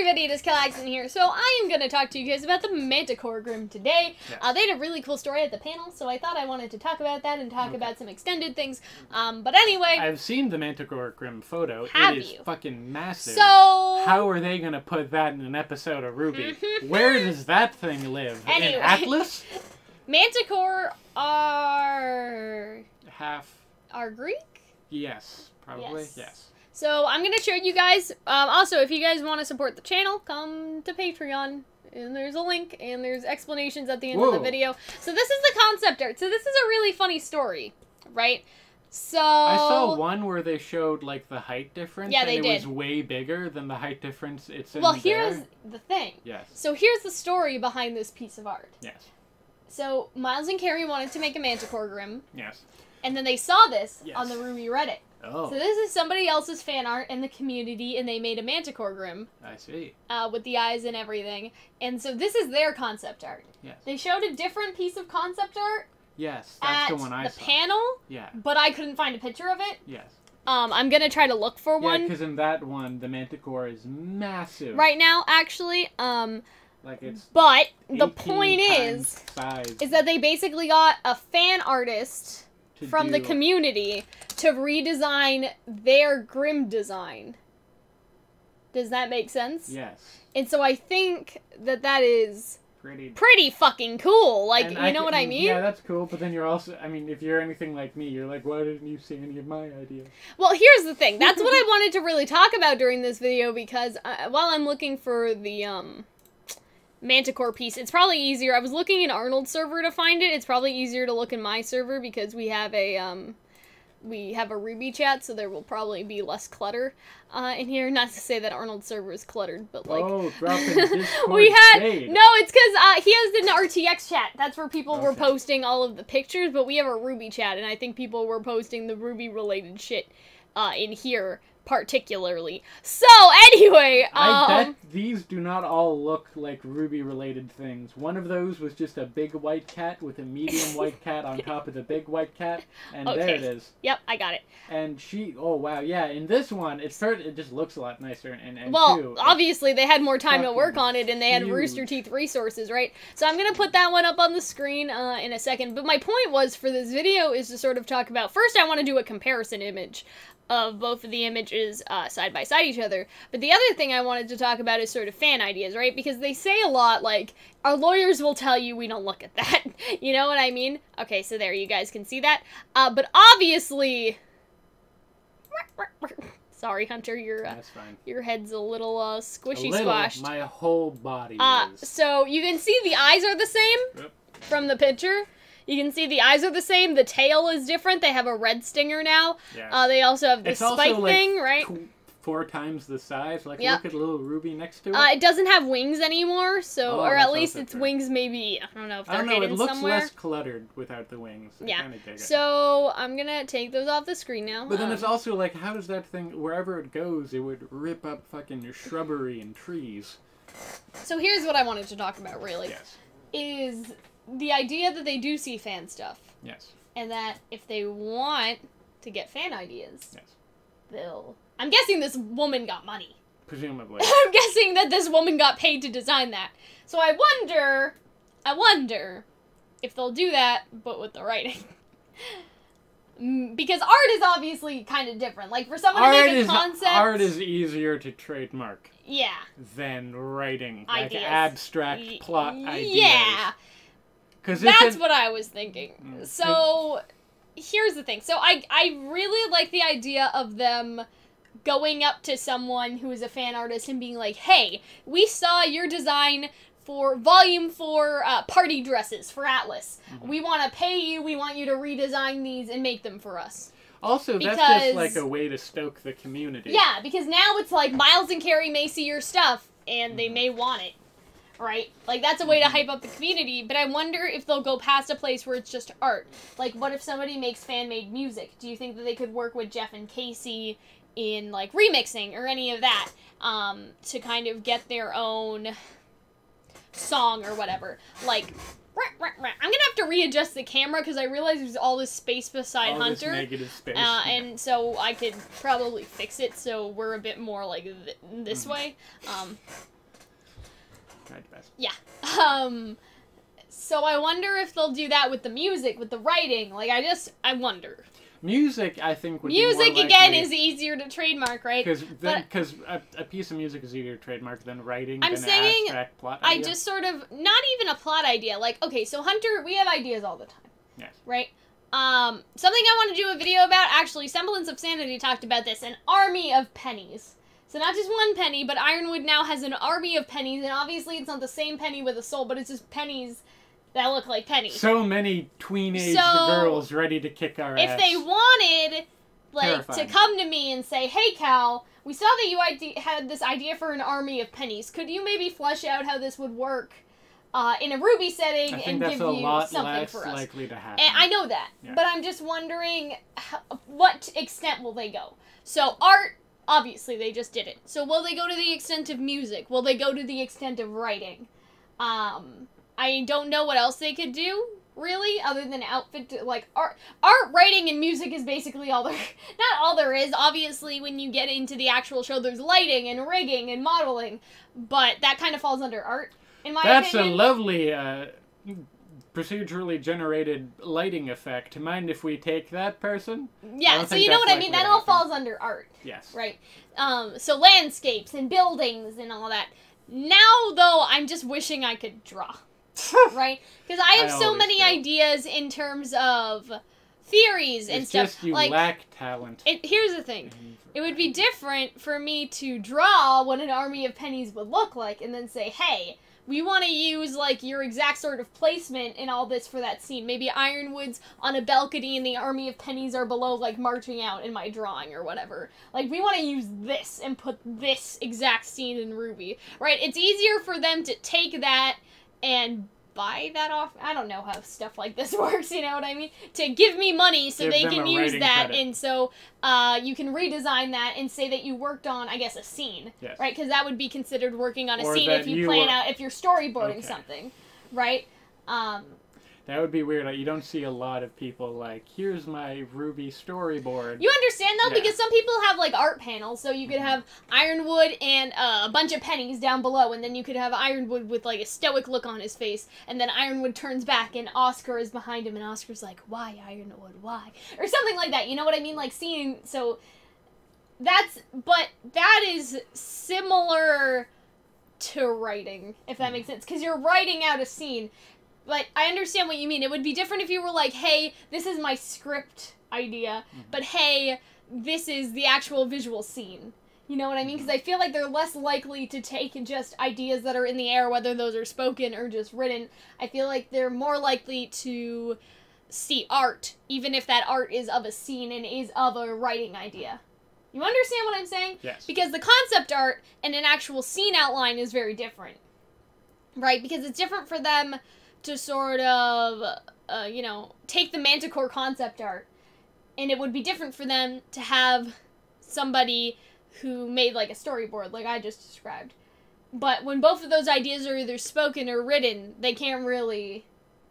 everybody, it is Calxiyn here. So I am going to talk to you guys about the Manitcore Grimm today. Yes. They had a really cool story at the panel, so I thought I wanted to talk about that and talk about some extended things. But anyway... I've seen the Manitcore Grimm photo. Have it is you? fucking massive. So... How are they going to put that in an episode of RWBY? Where does that thing live? Anyway. In Atlas? Manticore are... Are Greek? Yes. Probably. Yes. So I'm going to show you guys, also if you guys want to support the channel, come to Patreon, and there's a link, and there's explanations at the end of the video. So this is the concept art. So this is a really funny story, right? So... I saw one where they showed, like, the height difference, yeah, they and did. was way bigger than the height difference it's in Well, here's the thing. Yes. So here's the story behind this piece of art. Yes. So Miles and Carrie wanted to make a Manticore Grimm. Yes. And then they saw this on the RWBY Reddit. Oh. So this is somebody else's fan art in the community, and they made a Manticore Grimm. I see. With the eyes and everything. And so this is their concept art. Yes. They showed a different piece of concept art. Yes, that's at the one I saw. The panel. Yeah. But I couldn't find a picture of it. Yes. I'm gonna try to look for one. Yeah, because in that one, the Manticore is massive. Right now, actually. Like it's. But the point is size. that they basically got a fan artist from the community to redesign their Grimm design. Does that make sense? Yes. And so I think that is pretty fucking cool. Like, and you know what I mean? Yeah, that's cool, but then you're also, I mean, if you're anything like me, you're like, why didn't you see any of my ideas? Well, here's the thing. That's what I wanted to really talk about during this video, because while I'm looking for the, Manticore piece, it's probably easier. I was looking in Arnold's server to find it. It's probably easier to look in my server because we have a RWBY chat, so there will probably be less clutter in here. Not to say that Arnold's server is cluttered, but like dropping Discord we had shade. no, it's because he has an RTX chat. That's where people were posting all of the pictures, but we have a RWBY chat, and I think people were posting the RWBY related shit in here particularly. So anyway, I bet these do not all look like RWBY related things. One of those was just a big white cat with a medium white cat on top of the big white cat, and there it is. Yep, I got it. And oh wow, yeah, in this one, it just looks a lot nicer, and well, obviously they had more time to work on it, and they had Rooster Teeth resources, right? So I'm gonna put that one up on the screen in a second, but my point was for this video is to sort of talk about, first I want to do a comparison image of both of the images side by side each other. But the other thing I wanted to talk about is sort of fan ideas, right? Because they say a lot like, our lawyers will tell you we don't look at that. You know what I mean? Okay, so there, you guys can see that. But obviously... Sorry, Hunter, that's fine. Your head's a little squishy squashed. My whole body is. So you can see the eyes are the same from the picture. You can see the eyes are the same. The tail is different. They have a red stinger now. Yes. They also have this spike thing, right? 4 times the size. Like, look at little RWBY next to it. It doesn't have wings anymore, so or at least its wings maybe, I don't know if they're hidden somewhere. It looks less cluttered without the wings. Yeah. So I'm gonna take those off the screen now. But then it's also like, how does that thing, wherever it goes, it would rip up fucking shrubbery and trees. So here's what I wanted to talk about, really. Yes. Is the idea that they do see fan stuff. Yes. And that if they want to get fan ideas, yes, they'll... I'm guessing this woman got money. Presumably. I'm guessing that this woman got paid to design that. So I wonder if they'll do that, but with the writing. Because art is obviously kind of different. Like, for someone to make a concept... Art is easier to trademark. Yeah. Than writing. Ideas. Like abstract plot ideas. Yeah. That's what I was thinking. So, here's the thing. So, I really like the idea of them going up to someone who is a fan artist and being like, hey, we saw your design for Volume 4 party dresses for Atlas. We want to pay you, we want you to redesign these and make them for us. Also, that's just like a way to stoke the community. Yeah, because now it's like Miles and Carrie may see your stuff and they may want it. Right? Like, that's a way to hype up the community, but I wonder if they'll go past a place where it's just art. Like, what if somebody makes fan-made music? Do you think that they could work with Jeff and Casey in, like, remixing or any of that, to kind of get their own song or whatever? Like, I'm gonna have to readjust the camera because I realize there's all this space beside Hunter. This negative space. And so I could probably fix it so we're a bit more like this way. Tried your best. Yeah. So I wonder if they'll do that with the music, with the writing. Like, I wonder. Music, I think, would music, be more again, likely, is easier to trademark, right? Because a piece of music is easier to trademark than writing, I'm than saying, an abstract plot idea. I just sort of, not even a plot idea. Like, okay, so Hunter, we have ideas all the time. Yes. Right? Something I want to do a video about, actually, Semblance of Sanity talked about this, an army of pennies. So not just one penny, but Ironwood now has an army of pennies, and obviously it's not the same penny with a soul, but it's just pennies that look like pennies. So many tweenage girls ready to kick our ass. If they wanted, like, to come to me and say, hey, Cal, we saw that you had this idea for an army of pennies. Could you maybe flesh out how this would work in a RWBY setting and give you something for us? I think that's a lot less likely to happen. And I know that, but I'm just wondering what extent will they go? So art, obviously, they just did it. So will they go to the extent of music? Will they go to the extent of writing? I don't know what else they could do, really, other than outfit, like, art, writing, and music is basically all there, not all there is. Obviously, when you get into the actual show, there's lighting and rigging and modeling, but that kind of falls under art, in my opinion. That's a lovely, procedurally generated lighting effect. Mind if we take that person? Yeah, so you know what I mean? That all falls under art. Yes. Right? So landscapes and buildings and all that. Now, though, I'm just wishing I could draw. Right? Because I have so many ideas in terms of theories and stuff. It's just you lack talent. Here's the thing. It would be different for me to draw what an army of pennies would look like and then say, hey, we want to use, like, your exact sort of placement in all this for that scene. Maybe Ironwood's on a balcony and the army of pennies are below, like, marching out in my drawing or whatever. Like, we want to use this and put this exact scene in RWBY. Right? It's easier for them to take that and buy that off. I don't know how stuff like this works, you know what I mean? To give me money so they can use that, and so you can redesign that and say that you worked on, I guess, a scene, right? Because that would be considered working on a scene if you plan out, if you're storyboarding something, right? That would be weird. Like, you don't see a lot of people like, here's my RWBY storyboard. You understand, though? Yeah. Because some people have, like, art panels, so you could have Ironwood and a bunch of pennies down below, and then you could have Ironwood with, like, a stoic look on his face, and then Ironwood turns back, and Oscar is behind him, and Oscar's like, why, Ironwood, why? Or something like that, you know what I mean? Like, seeing, so, but that is similar to writing, if that makes sense, because you're writing out a scene. But I understand what you mean. It would be different if you were like, hey, this is my script idea, but hey, this is the actual visual scene. You know what I mean? Because I feel like they're less likely to take just ideas that are in the air, whether those are spoken or just written. I feel like they're more likely to see art, even if that art is of a scene and is of a writing idea. You understand what I'm saying? Yes. Because the concept art and an actual scene outline is very different. Right? Because it's different for them to sort of, you know, take the Manticore concept art, and it would be different for them to have somebody who made, like, a storyboard, like I just described. But when both of those ideas are either spoken or written, they can't really,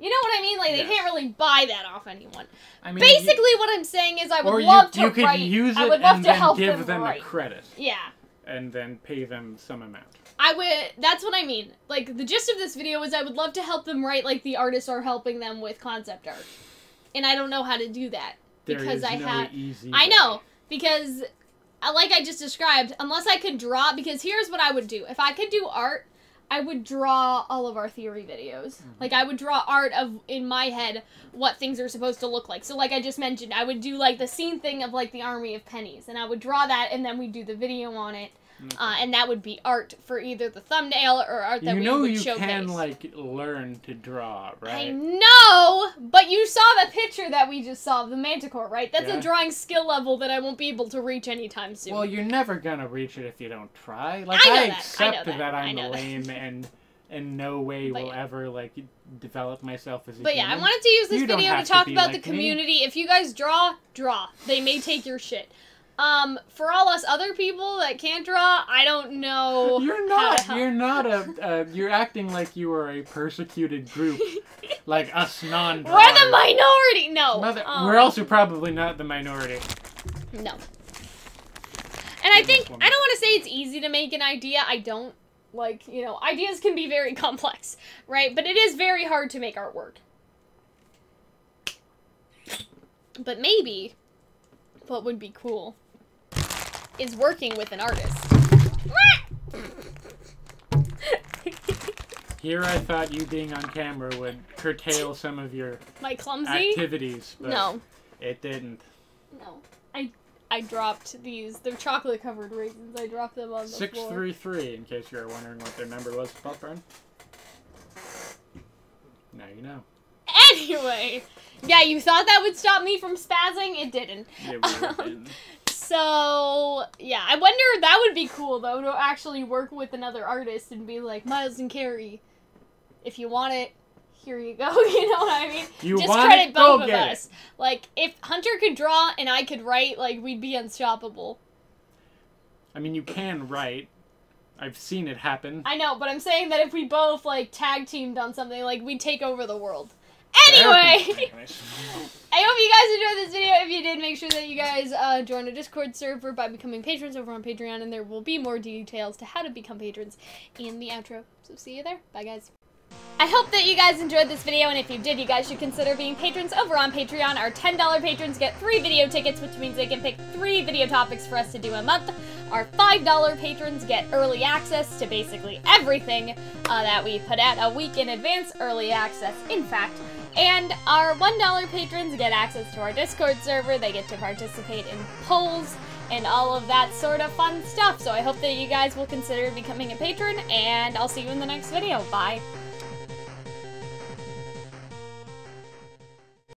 you know what I mean? Like, they can't really buy that off anyone. I mean, basically, what I'm saying is I would love to write, use it I would love and to then help give them write. a credit. Yeah. And then pay them some amount. That's what I mean. Like, the gist of this video is I would love to help them write like the artists are helping them with concept art. And I don't know how to do that. Because I know. Because, like I just described, unless I could draw, because here's what I would do. If I could do art, I would draw all of our theory videos. Like, I would draw art of, in my head, what things are supposed to look like. So, like I just mentioned, I would do, like, the scene thing of, like, the army of pennies. And I would draw that, and then we'd do the video on it. And that would be art for either the thumbnail or art that we would showcase. You can, like, learn to draw, right? I know! But you saw the picture that we just saw of the Manticore, right? That's a drawing skill level that I won't be able to reach anytime soon. Well, you're never gonna reach it if you don't try. Like, I accept that I'm lame and in no way will ever, like, develop myself as a human. But yeah, I wanted to use this video to talk about the community. If you guys draw. They may take your shit. For all us other people that can't draw, I don't know. You're acting like you are a persecuted group. Like us non-drawers. We're the minority! No. We're also probably not the minority. No. And I think, I don't want to say it's easy to make an idea. I don't. Like, you know, ideas can be very complex, right? But it is very hard to make artwork. But maybe what would be cool is working with an artist. Here I thought you being on camera would curtail some of your my clumsy activities, but no, it didn't. No. I dropped these. They're chocolate covered raisins. I dropped them on the floor. 633, in case you're wondering what their number was, Popcorn. Now you know. Anyway, yeah, you thought that would stop me from spazzing? It didn't. It really didn't. So, yeah, I wonder if that would be cool, though, to actually work with another artist and be like, Miles and Carrie, if you want it, here you go, you know what I mean? You just want credit it? both Go of get us. it. Like, if Hunter could draw and I could write, like, we'd be unstoppable. I mean, you can write. I've seen it happen. I know, but I'm saying that if we both, like, tag teamed on something, like, we'd take over the world. Anyway! I hope you guys enjoyed this video. If you did, make sure that you guys join a Discord server by becoming patrons over on Patreon, and there will be more details to how to become patrons in the outro. So see you there. Bye, guys. I hope that you guys enjoyed this video, and if you did, you guys should consider being patrons over on Patreon. Our $10 patrons get 3 video tickets, which means they can pick 3 video topics for us to do a month. Our $5 patrons get early access to basically everything that we put out a week in advance, early access, in fact. And our $1 patrons get access to our Discord server. They get to participate in polls and all of that sort of fun stuff. So I hope that you guys will consider becoming a patron, and I'll see you in the next video. Bye.